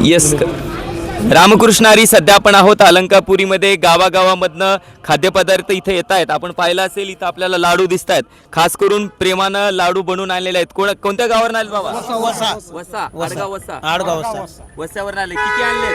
Yes Ramakrishna Hari. सध्या आपण आहोत अलंकापुरीमध्ये. गावागावामधनं खाद्यपदार्थ इथे येत आहेत. आपण पाहिलं असेल इथं आपल्याला लाडू दिसत आहेत. खास करून प्रेमानं लाडू बनवून आणलेले आहेत. कोणत्या गावावरून आले बाबा? वसा. आडगाव वसा. वसावरून आले. किती आणले?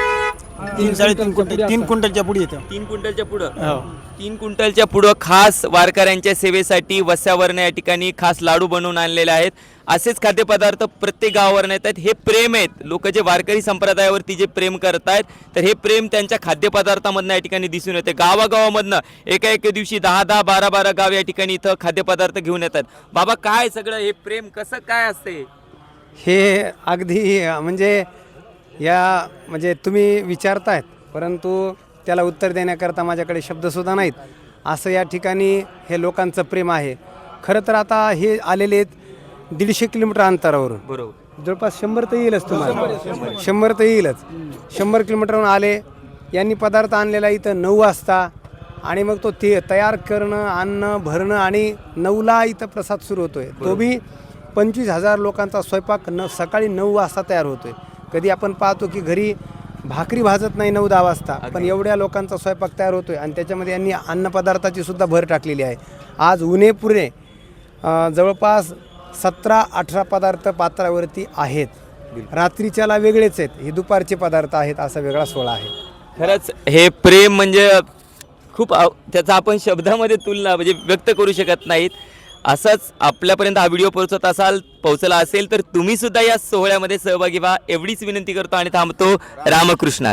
3 क्विंटलच्या पुढे येतं. 3 क्विंटलच्या पुढं. 3 क्विंटलच्या पुढं खास वारकऱ्यांच्या सेवेसाठी वस्यावरनं या ठिकाणी खास लाडू बनवून आणलेले आहेत. असेच खाद्यपदार्थ प्रत्येक गावावरून येत आहेत. हे प्रेम आहेत. लोक जे वारकरी संप्रदायावरती जे प्रेम करतायत तर हे प्रेम त्यांच्या खाद्यपदार्थामधनं या ठिकाणी दिसून येते. गावागावामधनं एका दिवशी 10-10, 12-12 गाव या ठिकाणी इथं खाद्यपदार्थ घेऊन येतात. बाबा काय सगळं हे प्रेम कसं काय असते? हे अगदी म्हणजे तुम्ही विचारतायत, परंतु त्याला उत्तर देण्याकरता माझ्याकडे शब्दसुद्धा नाहीत. असं या ठिकाणी हे लोकांचं प्रेम आहे. खरं तर आता हे आलेले आहेत 150 किलोमीटर अंतरावरून. बरोबर. जवळपास 100 तर येईलच तुम्हाला. 100 तर येईलच. 100 किलोमीटरवरून आले. यांनी पदार्थ आणलेला इथं 9 वाजता आणि मग तो ते तयार करणं, आणणं, भरणं आणि 9ला इथं प्रसाद सुरू होतोय. तो बी 25,000 लोकांचा स्वयंपाक सकाळी 9 वाजता तयार होतोय. कधी आपण पाहतो की घरी भाकरी भाजत नाही 9-10 वाजता, पण एवढ्या लोकांचा स्वयंपाक तयार होतोय आणि त्याच्यामध्ये यांनी अन्नपदार्थाची सुद्धा भर टाकलेली आहे. आज उन्हे पुरे जवळपास 17-18 पदार्थ पात्रावरती आहेत. रात्रीच्याला वेगळेच आहेत, हे दुपारचे पदार्थ आहेत, असा वेगळा सोहळा आहे. खरंच हे प्रेम म्हणजे खूप त्याचा आपण शब्दामध्ये तुलना म्हणजे व्यक्त करू शकत नाहीत. असंच आपल्यापर्यंत हा व्हिडिओ पोहोचला असेल तर तुम्ही सुद्धा या सोहळ्यामध्ये सहभागी व्हा एवढीच विनंती करतो आणि थांबतो. रामकृष्ण.